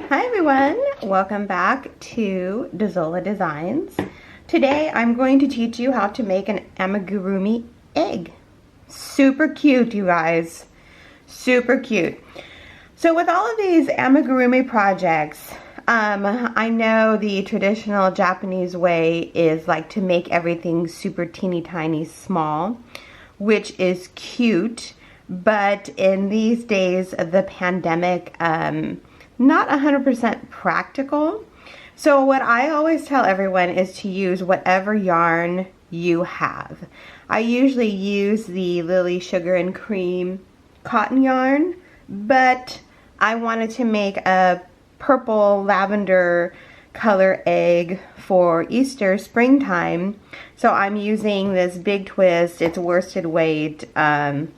Hi everyone, welcome back to Dazola Designs. Today I'm going to teach you how to make an amigurumi egg. Super cute, you guys. Super cute. So with all of these amigurumi projects, I know the traditional Japanese way is like to make everything super teeny tiny small, which is cute, but in these days of the pandemic, not 100% practical. So what I always tell everyone is to use whatever yarn you have. I usually use the Lily Sugar and Cream cotton yarn, but I wanted to make a purple lavender color egg for Easter springtime. So I'm using this big twist. It's worsted weight. I'm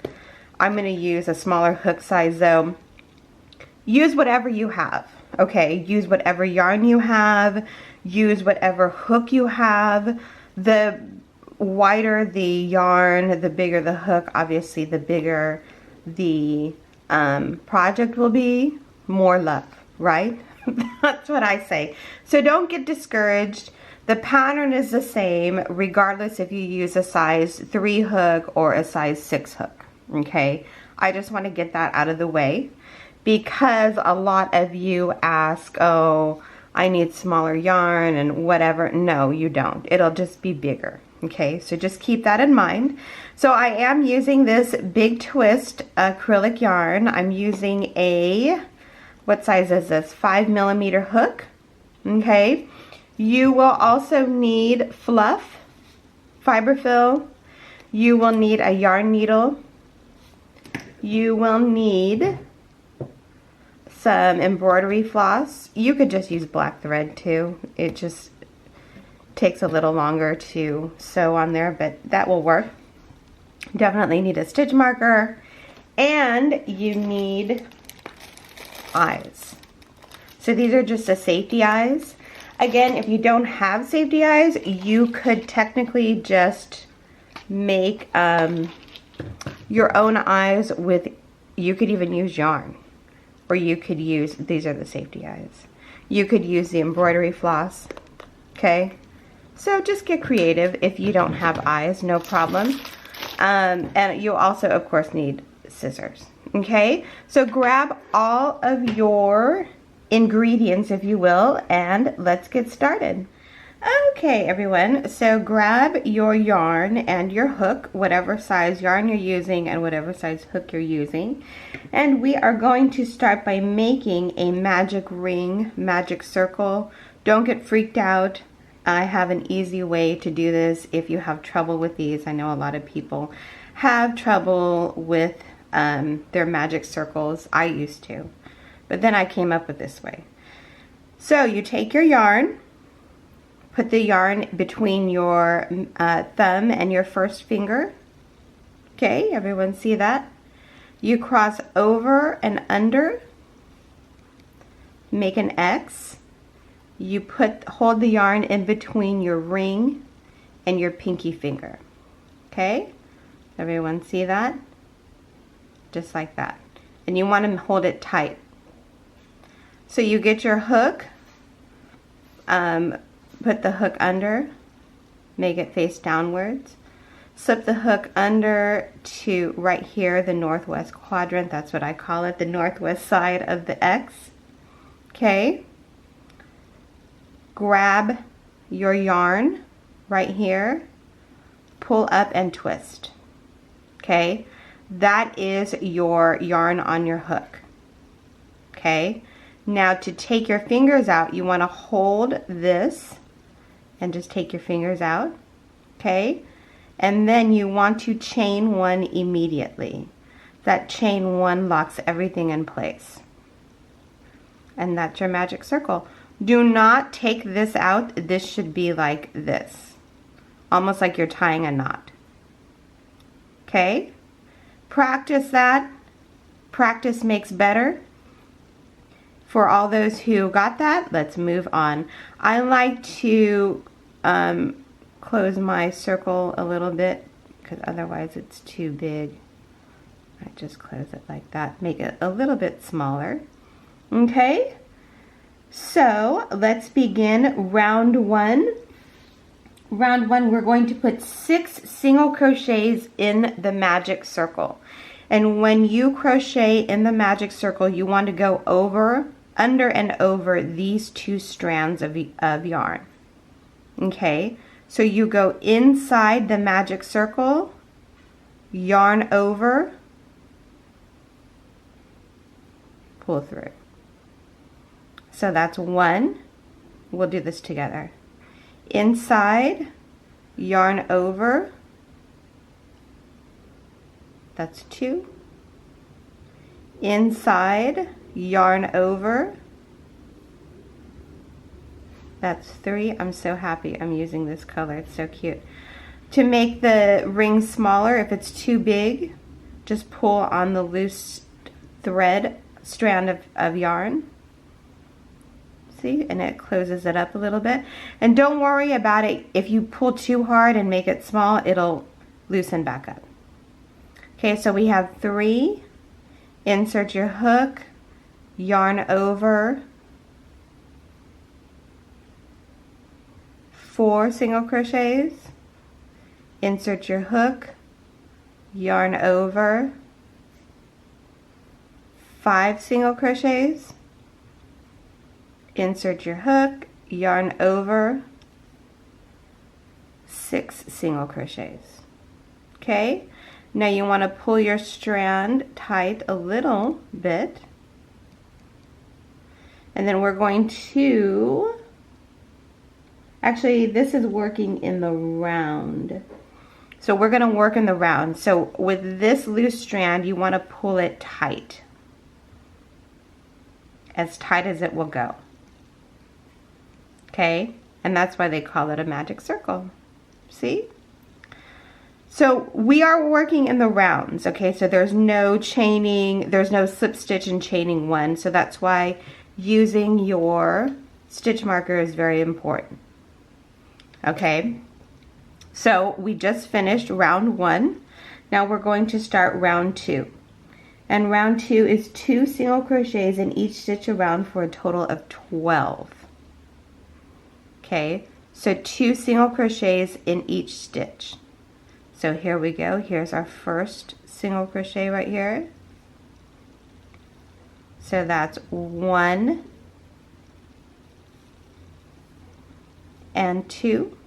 going to use a smaller hook size though. Use whatever you have, okay? Use whatever yarn you have. Use whatever hook you have. The wider the yarn, the bigger the hook. Obviously, the bigger the project will be. More love, right? That's what I say. So don't get discouraged. The pattern is the same regardless if you use a size 3 hook or a size 6 hook, okay? I just want to get that out of the way, because a lot of you ask, oh, I need smaller yarn and whatever. No, you don't. It'll just be bigger. Okay, so just keep that in mind. So I am using this big twist acrylic yarn. I'm using a, what size is this? 5mm hook. Okay, you will also need fluff, fiberfill. You will need a yarn needle. You will need some embroidery floss. You could just use black thread too. It just takes a little longer to sew on there, but that will work. Definitely need a stitch marker, and you need eyes. So these are just the safety eyes. Again, if you don't have safety eyes, you could technically just make your own eyes with, you could even use yarn. Or you could use, these are the safety eyes. You could use the embroidery floss, okay? So just get creative. If you don't have eyes, no problem. And you also, of course, need scissors, okay? So grab all of your ingredients, if you will, and let's get started. Okay, everyone, so grab your yarn and your hook, whatever size yarn you're using and whatever size hook you're using. And we are going to start by making a magic ring, magic circle. Don't get freaked out. I have an easy way to do this if you have trouble with these. I know a lot of people have trouble with their magic circles. I used to, but then I came up with this way. So you take your yarn, put the yarn between your thumb and your first finger. Okay, everyone see that? You cross over and under, make an X. You hold the yarn in between your ring and your pinky finger. Okay, everyone see that? Just like that. And you want to hold it tight. So you get your hook, put the hook under, make it face downwards. Slip the hook under to right here, the northwest quadrant. That's what I call it, the northwest side of the X. Okay. Grab your yarn right here, pull up and twist. Okay. That is your yarn on your hook. Okay. Now to take your fingers out, you want to hold this and just take your fingers out, okay? And then you want to chain one immediately. That chain one locks everything in place. And that's your magic circle. Do not take this out. This should be like this, almost like you're tying a knot. Okay? Practice that. Practice makes better. For all those who got that, let's move on. I like to close my circle a little bit because otherwise it's too big. I just close it like that, make it a little bit smaller. Okay, So let's begin round one. Round one, we're going to put 6 single crochets in the magic circle. And when you crochet in the magic circle, you want to go under and over these 2 strands of yarn. Okay, so you go inside the magic circle, yarn over, pull through. So that's 1. We'll do this together. Inside, yarn over, that's 2. Inside, yarn over, that's 3. I'm so happy I'm using this color, it's so cute. To make the ring smaller, if it's too big, just pull on the loose strand of yarn. See, and it closes it up a little bit. And don't worry about it, if you pull too hard and make it small, it'll loosen back up. Okay, so we have 3, insert your hook, yarn over, 4 single crochets, insert your hook, yarn over, 5 single crochets, insert your hook, yarn over, 6 single crochets. Okay, now you want to pull your strand tight a little bit, and then we're going to, actually this is working in the round, so we're going to work in the round. So with this loose strand, you want to pull it tight, as tight as it will go. Okay, and that's why they call it a magic circle. See? So we are working in the rounds, okay? So there's no chaining, there's no slip stitch and chaining 1, so that's why using your stitch marker is very important. Okay, so we just finished round 1. Now we're going to start round 2. And round 2 is 2 single crochets in each stitch around for a total of 12. Okay, so 2 single crochets in each stitch. So here we go. Here's our first single crochet right here. So that's 1 and 2.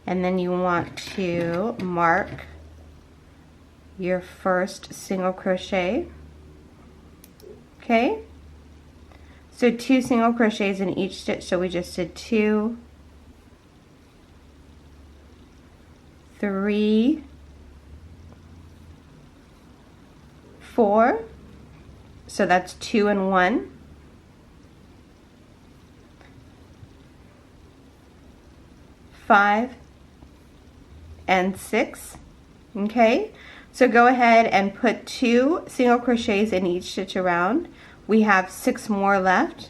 And then you want to mark your first single crochet. Okay, so 2 single crochets in each stitch, so we just did 2, 3, 4, so that's 2 and 1, 5 and 6. Okay, so go ahead and put 2 single crochets in each stitch around. We have 6 more left.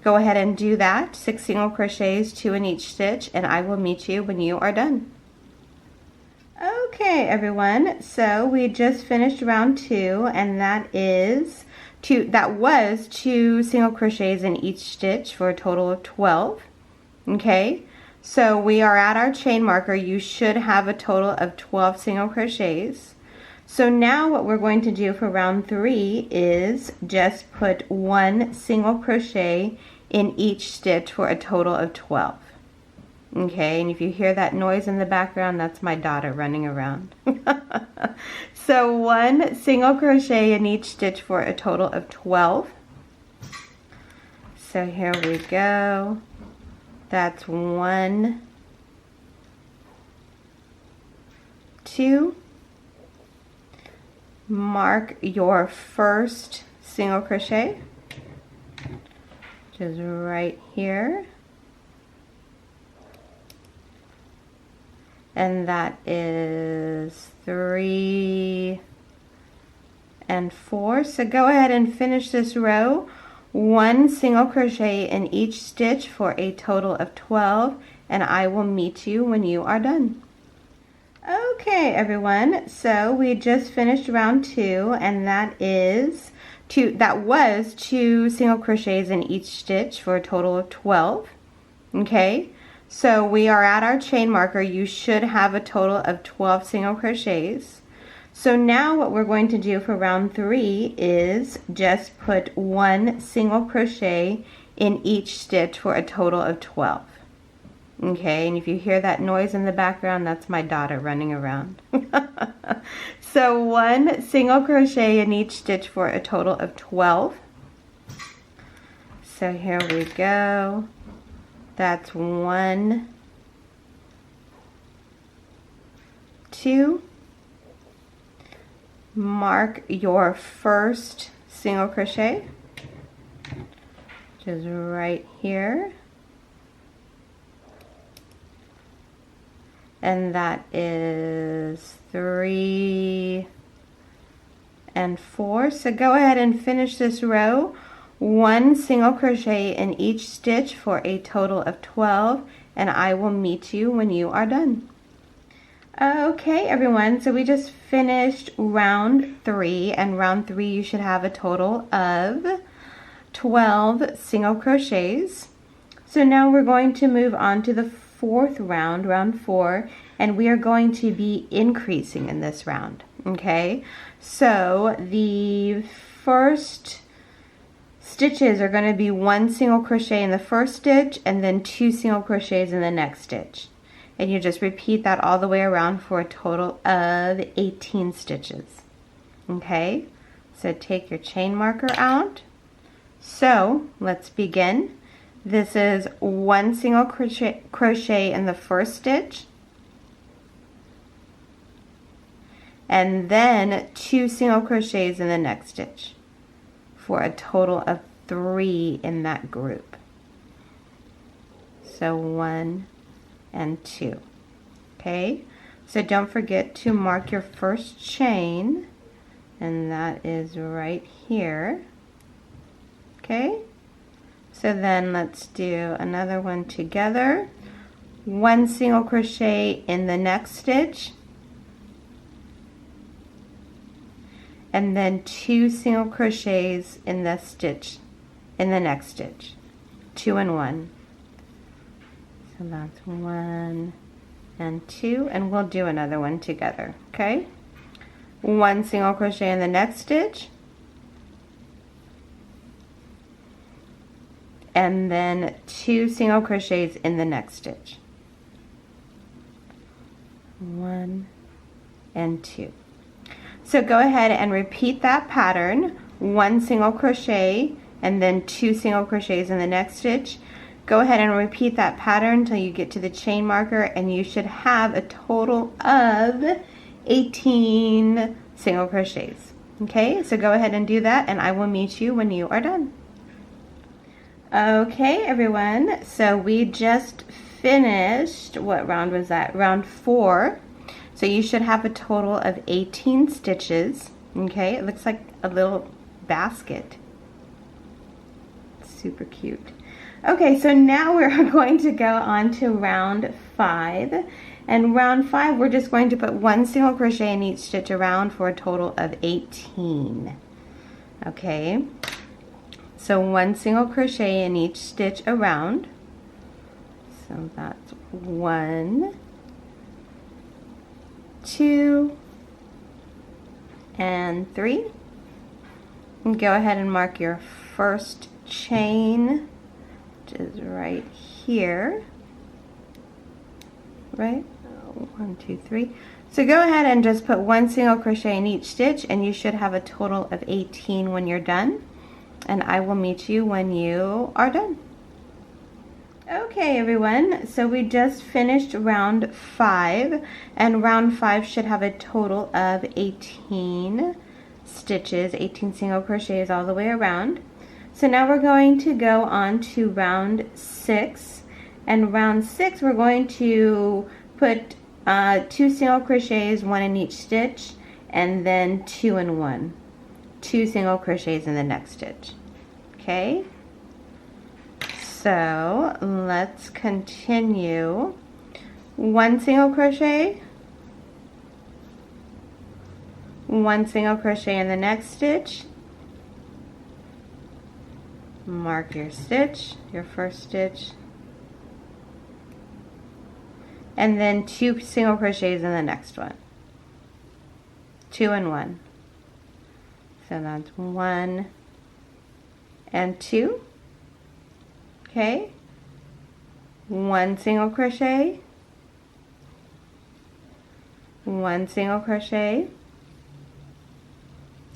Go ahead and do that. 6 single crochets, 2 in each stitch, and I will meet you when you are done. Okay, everyone, so we just finished round 2, and that was 2 single crochets in each stitch for a total of 12. Okay, so we are at our chain marker. You should have a total of 12 single crochets. So now what we're going to do for round 3 is just put 1 single crochet in each stitch for a total of 12. Okay, and if you hear that noise in the background, that's my daughter running around. So 1 single crochet in each stitch for a total of 12. So here we go. That's 1, 2. Mark your first single crochet, which is right here, and that is 3 and 4. So go ahead and finish this row, 1 single crochet in each stitch for a total of 12, and I will meet you when you are done. Okay, everyone, so we just finished round 2, and that is that was 2 single crochets in each stitch for a total of 12. Okay, so we are at our chain marker. You should have a total of 12 single crochets. So now what we're going to do for round 3 is just put 1 single crochet in each stitch for a total of 12. Okay, and if you hear that noise in the background, that's my daughter running around. So 1 single crochet in each stitch for a total of 12. So here we go. That's 1, 2. Mark your first single crochet, which is right here. And that is 3 and 4. So go ahead and finish this row. 1 single crochet in each stitch for a total of 12, and I will meet you when you are done. Okay everyone, so we just finished round 3, and round 3 you should have a total of 12 single crochets. So now we're going to move on to the 4th round, round 4, and we are going to be increasing in this round. Okay, so the first stitches are going to be 1 single crochet in the first stitch and then 2 single crochets in the next stitch, and you just repeat that all the way around for a total of 18 stitches. Okay, so take your chain marker out. So let's begin. This is 1 single crochet in the first stitch, and then 2 single crochets in the next stitch for a total of 3 in that group. So 1 and 2. Okay, so don't forget to mark your first chain, and that is right here. Okay, so then let's do another one together. 1 single crochet in the next stitch, and then 2 single crochets in the stitch in the next stitch. 2 and 1. So that's 1 and 2, and we'll do another one together. Okay, 1 single crochet in the next stitch, and then 2 single crochets in the next stitch. 1 and 2. So go ahead and repeat that pattern. 1 single crochet and then 2 single crochets in the next stitch. Go ahead and repeat that pattern until you get to the chain marker, and you should have a total of 18 single crochets. Okay, so go ahead and do that, and I will meet you when you are done. Okay everyone, so we just finished, what round was that? Round 4. So you should have a total of 18 stitches. Okay, it looks like a little basket. Super cute. Okay, so now we're going to go on to round 5. And round 5, we're just going to put 1 single crochet in each stitch around for a total of 18. Okay, so 1 single crochet in each stitch around. So that's 1, 2, and 3. And go ahead and mark your first chain, which is right here. Right? 1, 2, 3. So go ahead and just put 1 single crochet in each stitch, and you should have a total of 18 when you're done. And I will meet you when you are done. Okay everyone, so we just finished round 5, and round 5 should have a total of 18 stitches, 18 single crochets all the way around. So now we're going to go on to round 6, and round 6 we're going to put 2 single crochets, 1 in each stitch, and then 2 and 1. 2 single crochets in the next stitch. Okay, so let's continue. 1 single crochet, 1 single crochet in the next stitch, mark your stitch, your first stitch, and then 2 single crochets in the next one. 2 and 1. So that's 1 and 2. Okay. 1 single crochet, 1 single crochet,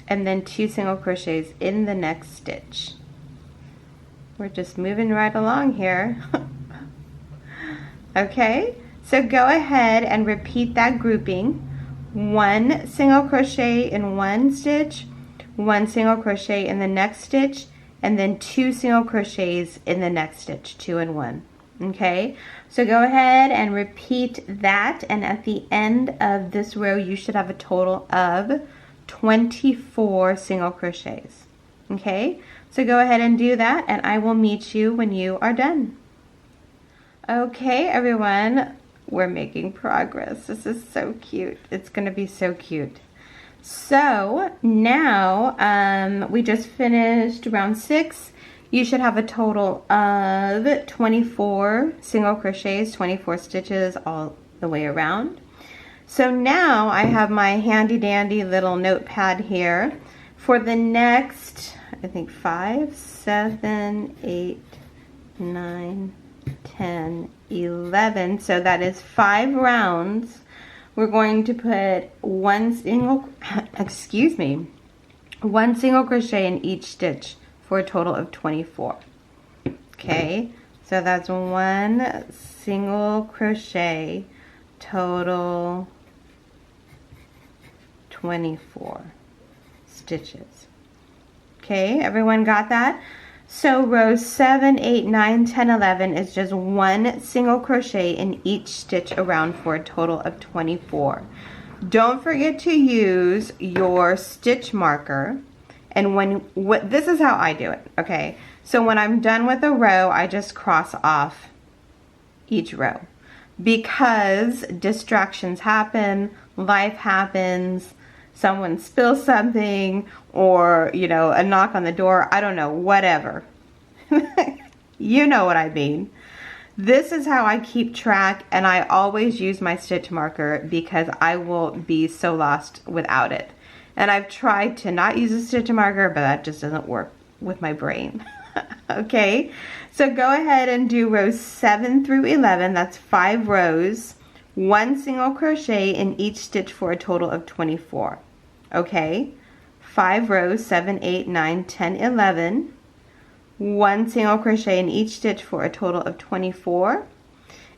and then 2 single crochets in the next stitch. We're just moving right along here. Okay, so go ahead and repeat that grouping. 1 single crochet in one stitch, 1 single crochet in the next stitch, and then 2 single crochets in the next stitch, 2 and 1. Okay, so go ahead and repeat that, and at the end of this row you should have a total of 24 single crochets. Okay, so go ahead and do that, and I will meet you when you are done. Okay, everyone, we're making progress. This is so cute. It's going to be so cute. So now we just finished round 6. You should have a total of 24 single crochets, 24 stitches all the way around. So now I have my handy dandy little notepad here for the next, I think 5, 7, 8, 9, 10, 11. So that is 5 rounds. We're going to put one single crochet in each stitch for a total of 24. Okay, so that's 1 single crochet, total 24 stitches. Okay, everyone got that? So rows 7, 8, 9, 10, 11 is just 1 single crochet in each stitch around for a total of 24. Don't forget to use your stitch marker. And this is how I do it, okay? So when I'm done with a row, I just cross off each row, because distractions happen, life happens, someone spills something, or, you know, a knock on the door, I don't know, whatever. You know what I mean. This is how I keep track, and I always use my stitch marker because I will be so lost without it. And I've tried to not use a stitch marker, but that just doesn't work with my brain. Okay, so go ahead and do rows 7 through 11. That's 5 rows, 1 single crochet in each stitch for a total of 24. Okay, 5 rows, 7, 8, 9, 10, 11. 1 single crochet in each stitch for a total of 24.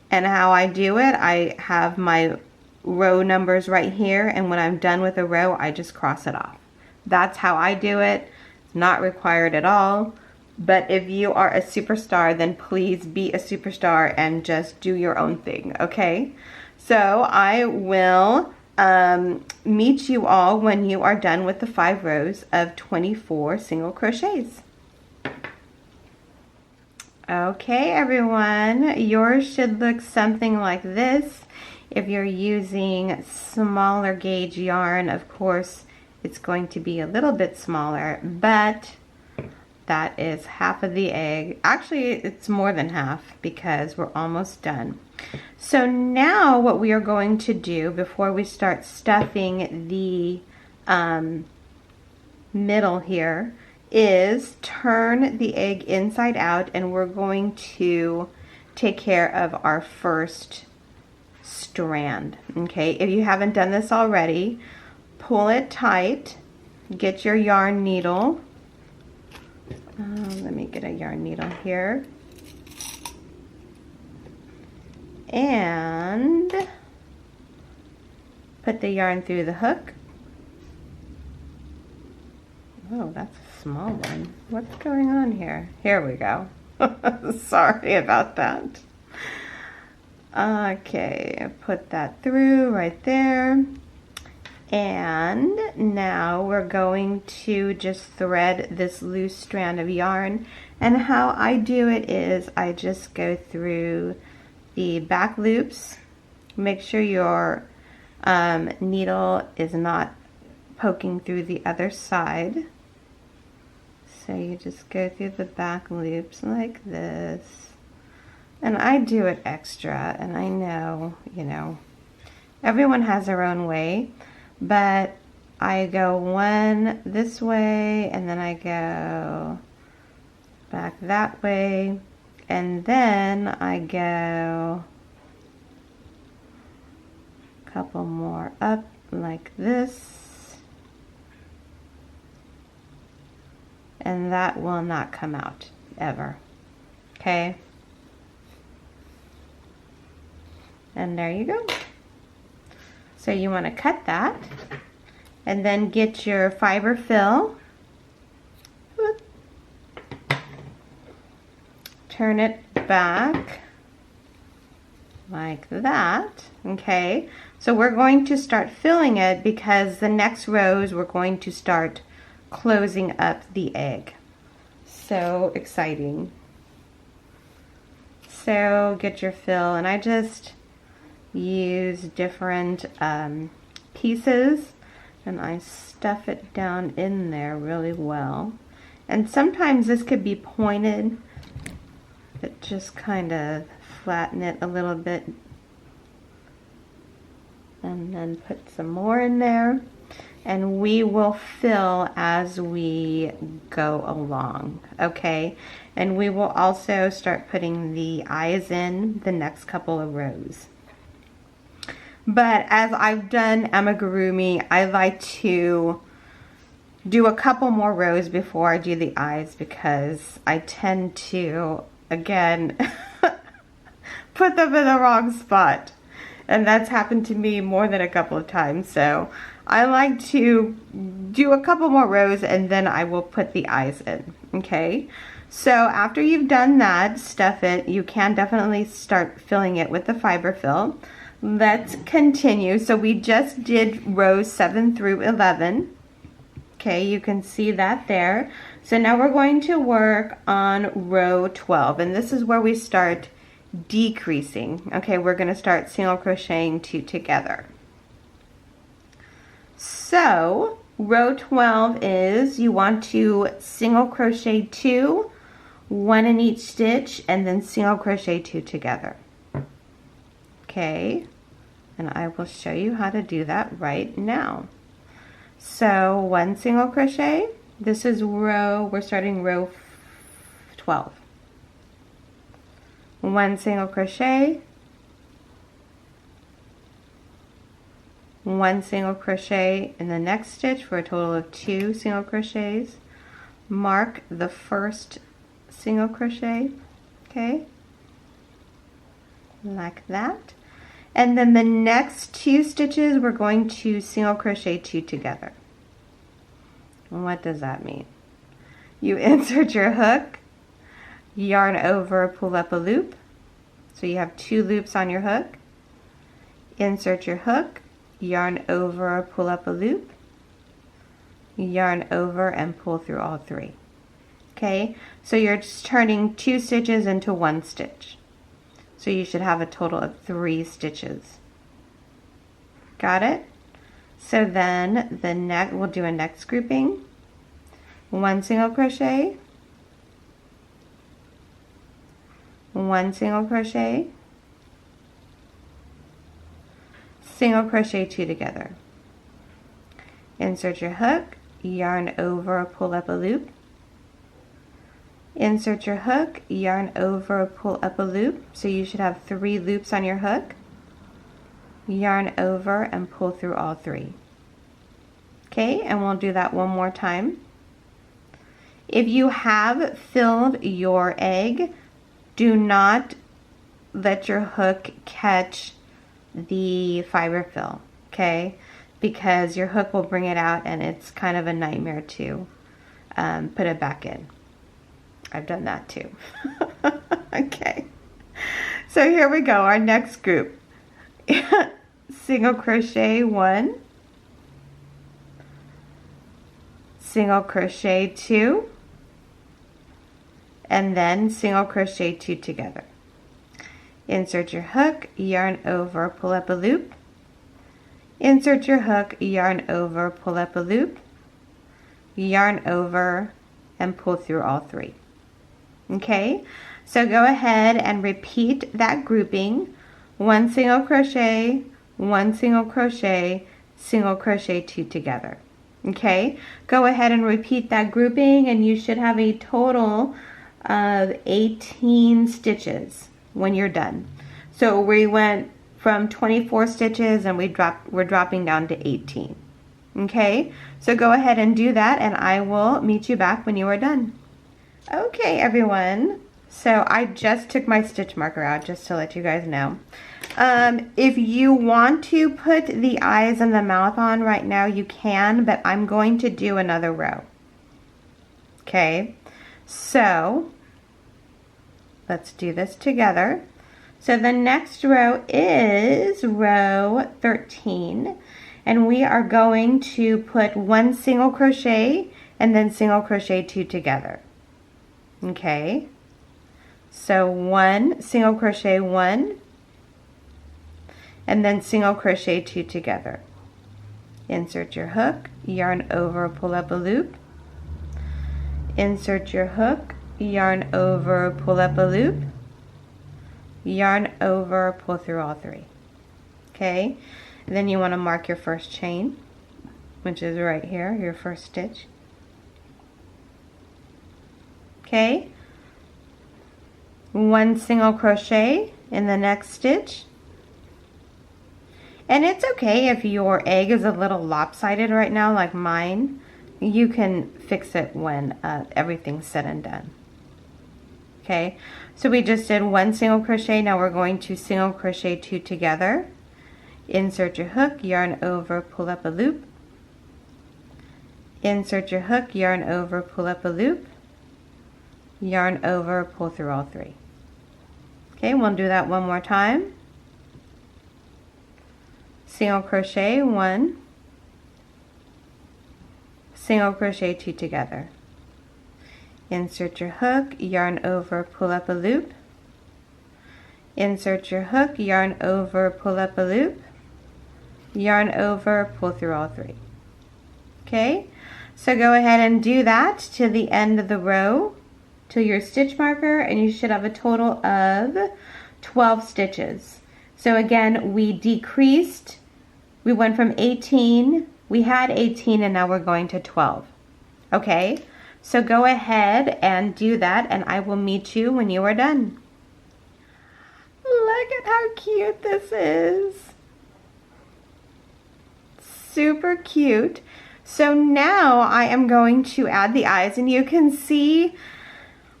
And how I do it, I have my row numbers right here, and when I'm done with a row, I just cross it off. That's how I do it. It's not required at all, but if you are a superstar, then please be a superstar and just do your own thing, okay? So I will meet you all when you are done with the 5 rows of 24 single crochets. Okay, everyone, yours should look something like this. If you're using smaller gauge yarn, of course, it's going to be a little bit smaller, but that is half of the egg. Actually, it's more than half because we're almost done. So now what we are going to do before we start stuffing the middle here is turn the egg inside out, and we're going to take care of our first strand. Okay, if you haven't done this already, pull it tight, get your yarn needle. Let me get a yarn needle here, and put the yarn through the hook. Oh, that's a small one. What's going on here? Here we go. Sorry about that. Okay, put that through right there. And now we're going to just thread this loose strand of yarn. And how I do it is I just go through the back loops. Make sure your needle is not poking through the other side. So you just go through the back loops like this. And I do it extra, and I know, you know, everyone has their own way, but I go one this way, and then I go back that way, and then I go a couple more up like this, and that will not come out ever, okay? And there you go. So you want to cut that, and then get your fiber fill, turn it back like that, okay? So we're going to start filling it because the next rows we're going to start closing up the egg. So exciting. So get your fill, and I just use different pieces, and I stuff it down in there really well. And sometimes this could be pointed, but just kind of flatten it a little bit, and then put some more in there, and we will fill as we go along, okay? And we will also start putting the eyes in the next couple of rows. But as I've done amigurumi, I like to do a couple more rows before I do the eyes, because I tend to, again, put them in the wrong spot. And that's happened to me more than a couple of times. So I like to do a couple more rows, and then I will put the eyes in, okay? So after you've done that, stuff it, you can definitely start filling it with the fiber fill. Let's continue. So we just did rows 7 through 11. Okay, you can see that there. So now we're going to work on row 12, and this is where we start decreasing. Okay, we're going to start single crocheting 2 together. So row 12 is, you want to single crochet 2, 1 in each stitch, and then single crochet 2 together. Okay, and I will show you how to do that right now. So 1 single crochet, this is row, we're starting row 12. 1 single crochet, 1 single crochet in the next stitch for a total of 2 single crochets. Mark the first single crochet, okay, like that. And then the next 2 stitches we're going to single crochet 2 together. What does that mean? You insert your hook, yarn over, pull up a loop. So you have 2 loops on your hook. Insert your hook, yarn over, pull up a loop, yarn over, and pull through all 3. Okay, so you're just turning 2 stitches into 1 stitch. So you should have a total of 3 stitches. Got it? So then the next, we'll do a next grouping. 1 single crochet, 1 single crochet, single crochet 2 together. Insert your hook, yarn over, pull up a loop. Insert your hook, yarn over, pull up a loop. So you should have 3 loops on your hook. Yarn over and pull through all 3. Okay, and we'll do that one more time. If you have filled your egg, do not let your hook catch the fiber fill, okay? Because your hook will bring it out, and it's kind of a nightmare to put it back in. I've done that too. Okay, so here we go, our next group. Single crochet 1, single crochet 2, and then single crochet 2 together. Insert your hook, yarn over, pull up a loop. Insert your hook, yarn over, pull up a loop, yarn over, and pull through all 3. Okay, so go ahead and repeat that grouping. 1 single crochet, 1 single crochet, single crochet 2 together. Okay, go ahead and repeat that grouping and you should have a total of 18 stitches when you're done. So we went from 24 stitches and we're dropping down to 18. Okay, so go ahead and do that and I will meet you back when you are done. Okay everyone, so I just took my stitch marker out just to let you guys know. If you want to put the eyes and the mouth on right now, you can, but I'm going to do another row. Okay, so let's do this together. So the next row is row 13, and we are going to put 1 single crochet and then single crochet 2 together. Okay, so 1 single crochet 1 and then single crochet 2 together. Insert your hook, yarn over, pull up a loop. Insert your hook, yarn over, pull up a loop. Yarn over, pull through all 3. Okay, and then you want to mark your first chain, which is right here, your first stitch. Okay, 1 single crochet in the next stitch. And it's okay if your egg is a little lopsided right now like mine. You can fix it when everything's said and done. Okay, so we just did 1 single crochet. Now we're going to single crochet 2 together. Insert your hook, yarn over, pull up a loop. Insert your hook, yarn over, pull up a loop. Yarn over, pull through all 3. Okay, we'll do that one more time. Single crochet 1, single crochet 2 together. Insert your hook, yarn over, pull up a loop. Insert your hook, yarn over, pull up a loop. Yarn over, pull through all 3. Okay, so go ahead and do that to the end of the row, to your stitch marker, and you should have a total of 12 stitches. So again, we decreased, we went from 18, we had 18 and now we're going to 12. Okay, so go ahead and do that and I will meet you when you are done. Look at how cute this is. Super cute. So now I am going to add the eyes, and you can see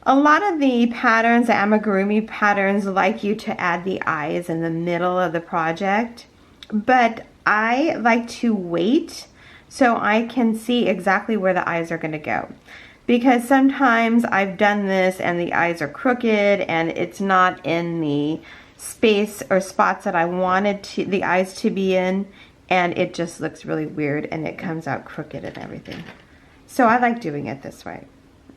a lot of the patterns, the Amigurumi patterns, like you to add the eyes in the middle of the project, but I like to wait so I can see exactly where the eyes are going to go, because sometimes I've done this and the eyes are crooked and it's not in the space or spots that I wanted the eyes to be in, and it just looks really weird and it comes out crooked and everything. So I like doing it this way.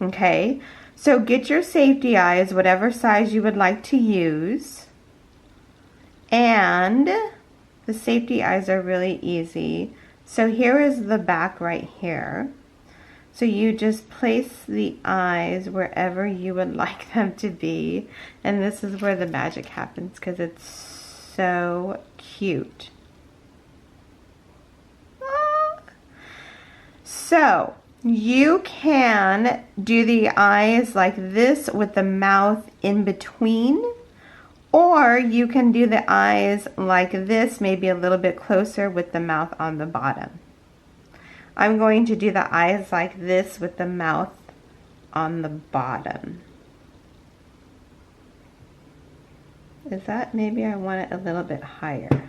Okay, so get your safety eyes, whatever size you would like to use, and the safety eyes are really easy. So here is the back right here. So you just place the eyes wherever you would like them to be, and this is where the magic happens because it's so cute. So you can do the eyes like this with the mouth in between, or you can do the eyes like this, maybe a little bit closer with the mouth on the bottom. I'm going to do the eyes like this with the mouth on the bottom. Is that, maybe I want it a little bit higher.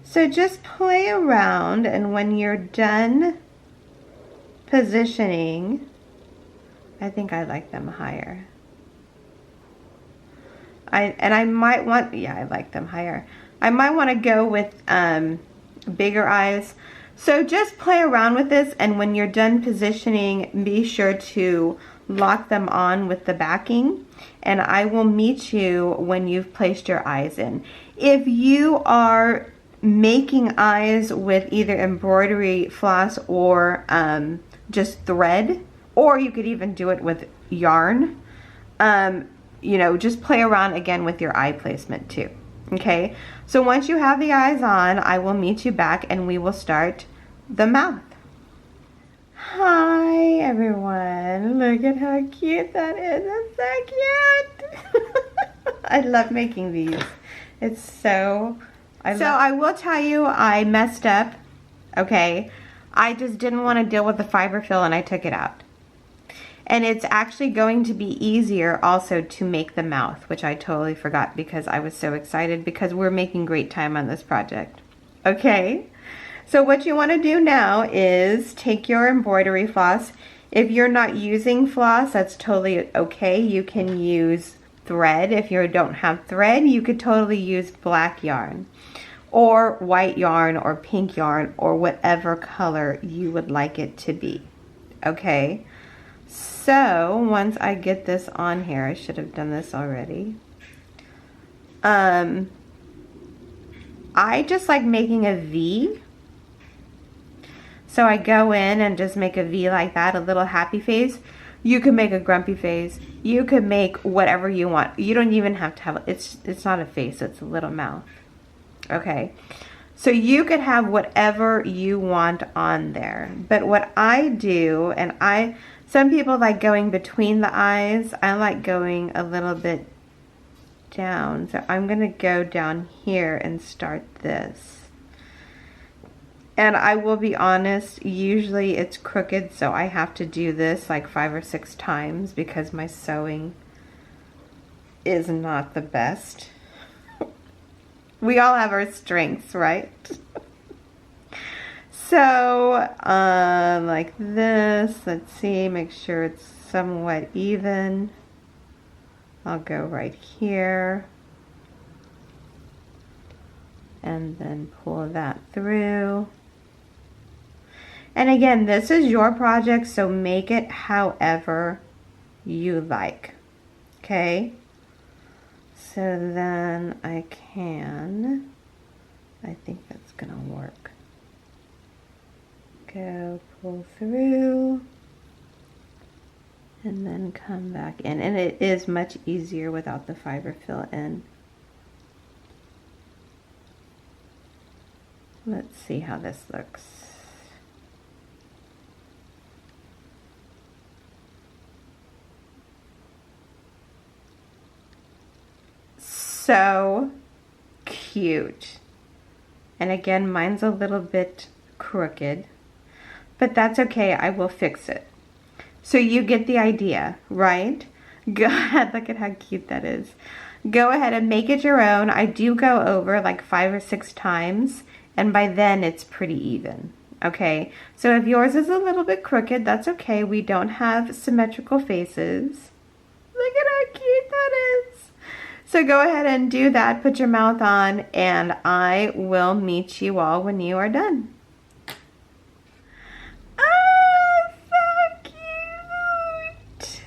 So just play around, and when you're done positioning, I think I like them higher. I might want, yeah, I like them higher. I might want to go with bigger eyes. So just play around with this, and when you're done positioning, be sure to lock them on with the backing, and I will meet you when you've placed your eyes in. If you are making eyes with either embroidery floss or just thread, or you could even do it with yarn. You know, just play around again with your eye placement too. Okay, so once you have the eyes on, I will meet you back and we will start the mouth. Hi everyone, look at how cute that is. That's so cute. I love making these. It's so, I will tell you I messed up, okay? I just didn't want to deal with the fiber fill and I took it out. And it's actually going to be easier also to make the mouth, which I totally forgot because I was so excited because we're making great time on this project. Okay, so what you want to do now is take your embroidery floss. If you're not using floss, that's totally okay. You can use thread. If you don't have thread, you could totally use black yarn or white yarn or pink yarn or whatever color you would like it to be. Okay. So once I get this on here, I should have done this already. I just like making a V. So I go in and just make a V like that, a little happy face. You could make a grumpy face. You could make whatever you want. You don't even have to have, it's not a face, it's a little mouth. Okay. So you could have whatever you want on there. But what I do, and some people like going between the eyes. I like going a little bit down. So I'm going to go down here and start this. And I will be honest, usually it's crooked, so I have to do this like 5 or 6 times because my sewing is not the best. We all have our strengths, right? So, like this, let's see, make sure it's somewhat even. I'll go right here. And then pull that through. And again, this is your project, so make it however you like. Okay? So then I think that's gonna work. Go pull through and then come back in, and it is much easier without the fiber fill in. Let's see how this looks. So cute. And again, mine's a little bit crooked, but that's okay, I will fix it. So you get the idea, right? Go ahead, look at how cute that is. Go ahead and make it your own. I do go over like 5 or 6 times, and by then it's pretty even. Okay, so if yours is a little bit crooked, that's okay. We don't have symmetrical faces. Look at how cute that is. So go ahead and do that, put your mouth on, and I will meet you all when you are done. Oh, so cute.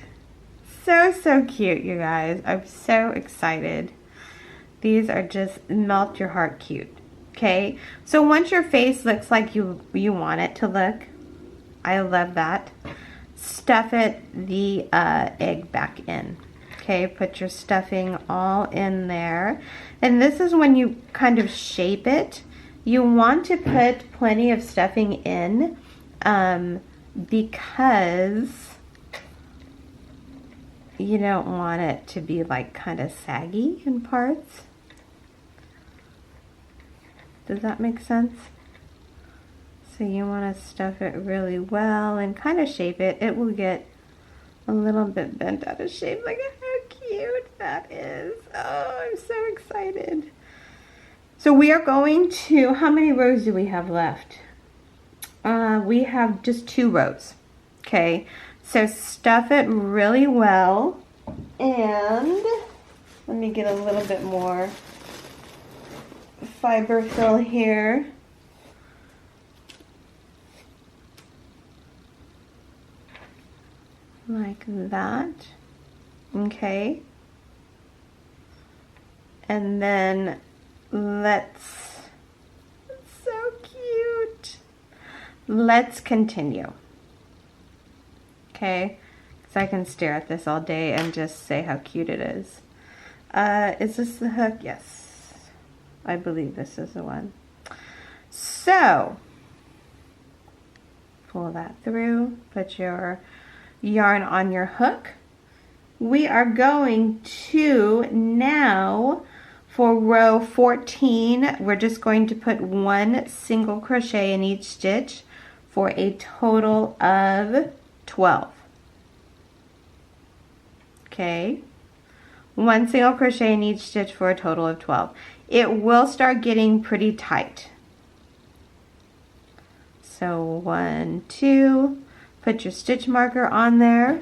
So cute, you guys. I'm so excited. These are just melt your heart cute. Okay, so once your face looks like you want it to look, I love that, stuff the egg back in. Okay, put your stuffing all in there. And this is when you kind of shape it. You want to put plenty of stuffing in because you don't want it to be like kind of saggy in parts. Does that make sense? So you want to stuff it really well and kind of shape it. It will get a little bit bent out of shape. Look at how cute that is. Oh, I'm so excited. So we are going to, how many rows do we have left? We have just 2 rows. Okay, so stuff it really well. And let me get a little bit more fiber fill here. Like that. Okay. And then so cute. Let's continue. okay? Because I can stare at this all day and just say how cute it is. Is this the hook? Yes. I believe this is the one. So, pull that through, put your yarn on your hook. We are going to now, for row 14, we're just going to put 1 single crochet in each stitch for a total of 12. Okay, 1 single crochet in each stitch for a total of 12. It will start getting pretty tight. So 1, 2, put your stitch marker on there.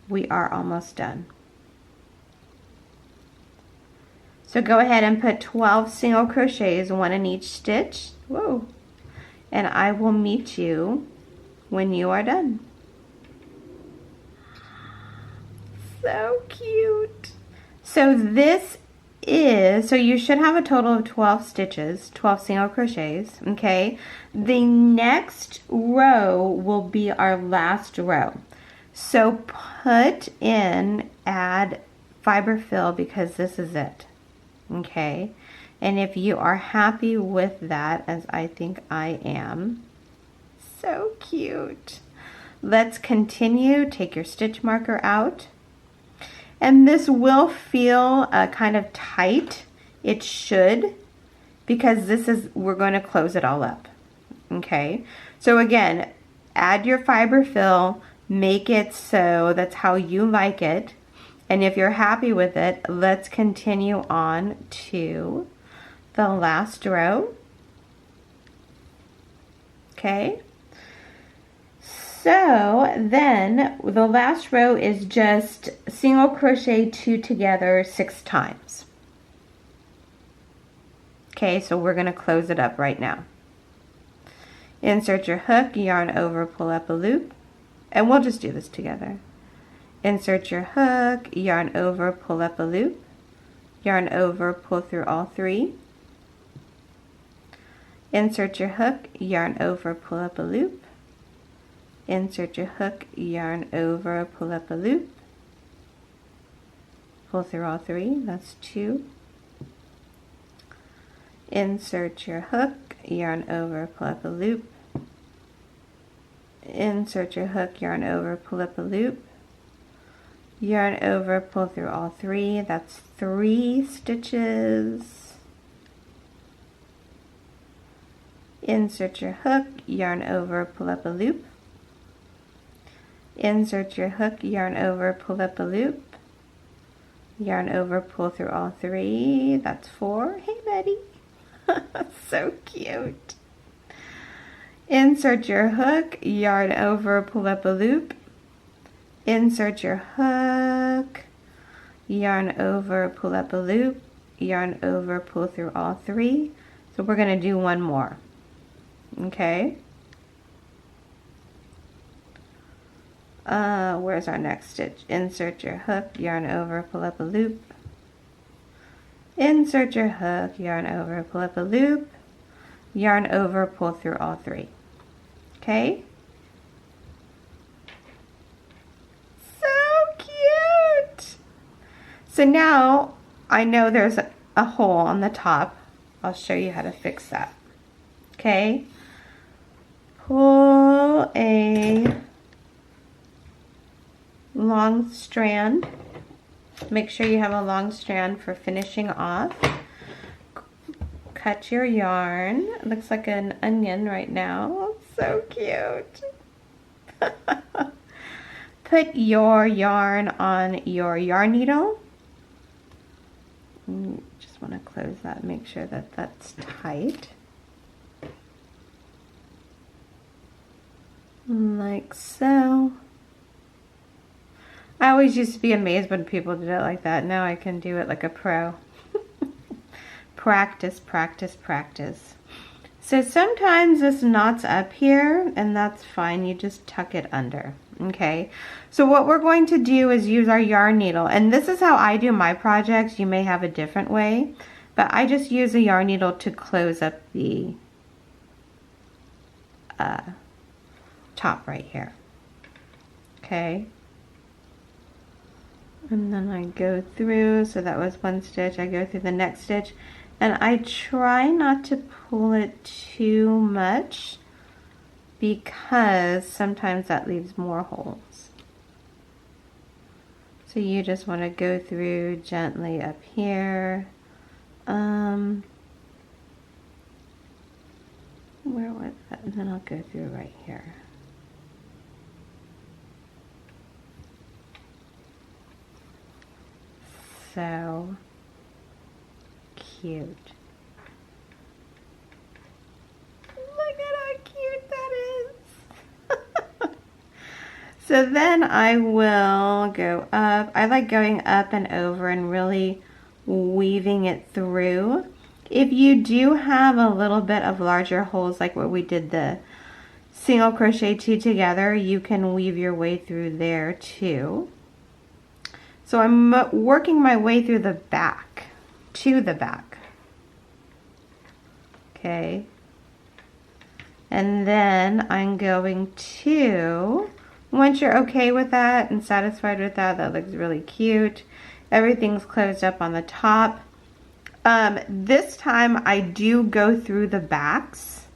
We are almost done. So go ahead and put 12 single crochets, 1 in each stitch. Whoa. And I will meet you when you are done. So cute. So this is, so you should have a total of 12 stitches, 12 single crochets, okay? The next row will be our last row. So put in, add fiber fill because this is it, okay? And if you are happy with that, as I think I am, so cute. Let's continue. Take your stitch marker out. And this will feel kind of tight. It should, because this is, we're going to close it all up, okay? So again, add your fiber fill. Make it so that's how you like it. And if you're happy with it, let's continue on to the last row. Okay. So then the last row is just single crochet 2 together 6 times. Okay, so we're going to close it up right now. Insert your hook, yarn over, pull up a loop. And we'll just do this together. Insert your hook, yarn over, pull up a loop, yarn over, pull through all 3. Insert your hook, yarn over, pull up a loop. Insert your hook, yarn over, pull up a loop. Pull through all 3, that's 2. Insert your hook, yarn over, pull up a loop. Insert your hook, yarn over, pull up a loop, yarn over, pull through all 3, that's 3 stitches. Insert your hook, yarn over, pull up a loop. Insert your hook, yarn over, pull up a loop, yarn over, pull through all 3, that's 4. Hey buddy, so cute. Insert your hook, yarn over, pull up a loop. Insert your hook, yarn over, pull up a loop, yarn over, pull through all 3. So we're going to do one more. Okay. Where's our next stitch? Insert your hook, yarn over, pull up a loop. Insert your hook, yarn over, pull up a loop, yarn over, pull through all 3. Okay. So cute. So now I know there's a hole on the top. I'll show you how to fix that. Okay. Pull a long strand. Make sure you have a long strand for finishing off. Cut your yarn. It looks like an onion right now. So cute. Put your yarn on your yarn needle. Just want to close that, make sure that that's tight. Like so. I always used to be amazed when people did it like that. Now I can do it like a pro. Practice, practice, practice. So sometimes this knots up here, and that's fine. You just tuck it under, okay? So what we're going to do is use our yarn needle, and this is how I do my projects. You may have a different way, but I just use a yarn top right here. Okay. And then I go through, so that was one stitch, I go through the next stitch, and I try not to pull it too much because sometimes that leaves more holes. So you just want to go through gently up here. Where was that? And then I'll go through right here. So cute. Look at how cute that is. So then I will go up. I like going up and over and really weaving it through. If you do have a little bit of larger holes like where we did the single crochet 2 together, you can weave your way through there too. So I'm working my way through the back, to the back. Okay. And then I'm going to, once you're okay with that and satisfied with that, that looks really cute. Everything's closed up on the top. This time I do go through the backs.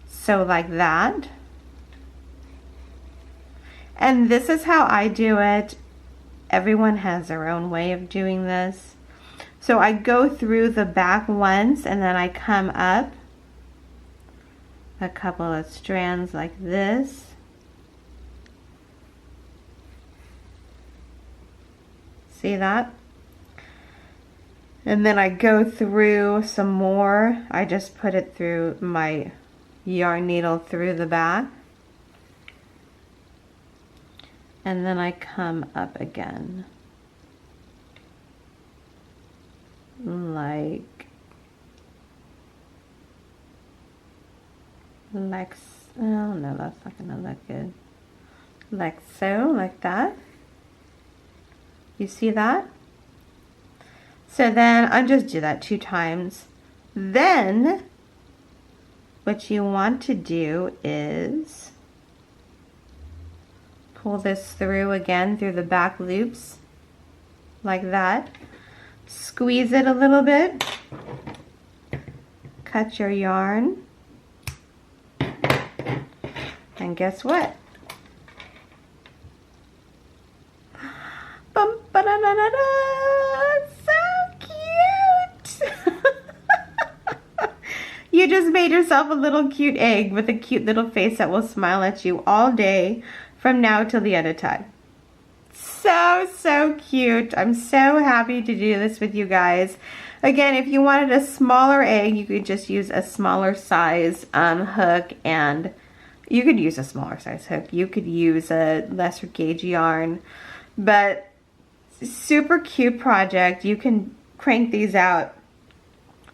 So like that. And this is how I do it. Everyone has their own way of doing this. So I go through the back once and then I come up a couple of strands like this. See that? And then I go through some more. I just put it through my yarn needle through the back. And then I come up again. Like oh no, that's not gonna look good. Like so, like that. You see that? So then I just do that 2 times. Then what you want to do is pull this through again through the back loops like that. Squeeze it a little bit. Cut your yarn. And guess what? Bum, ba, da, da, da, da. So cute! You just made yourself a little cute egg with a cute little face that will smile at you all day from now till the end of time. So cute. I'm so happy to do this with you guys. Again, if you wanted a smaller egg, you could just use a smaller size hook, and you could use a smaller size hook. You could use a lesser gauge yarn, but super cute project. You can crank these out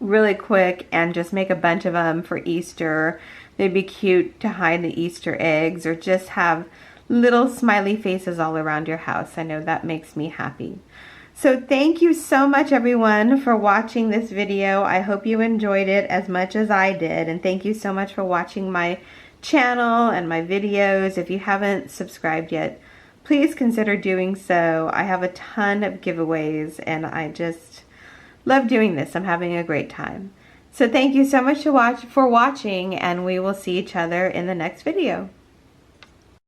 really quick and just make a bunch of them for Easter. They'd be cute to hide the Easter eggs or just have little smiley faces all around your house. I know that makes me happy. So thank you so much everyone for watching this video. I hope you enjoyed it as much as I did, and thank you so much for watching my channel and my videos. If you haven't subscribed yet, please consider doing so. I have a ton of giveaways and I just love doing this. I'm having a great time. So thank you so much for watching, and we will see each other in the next video.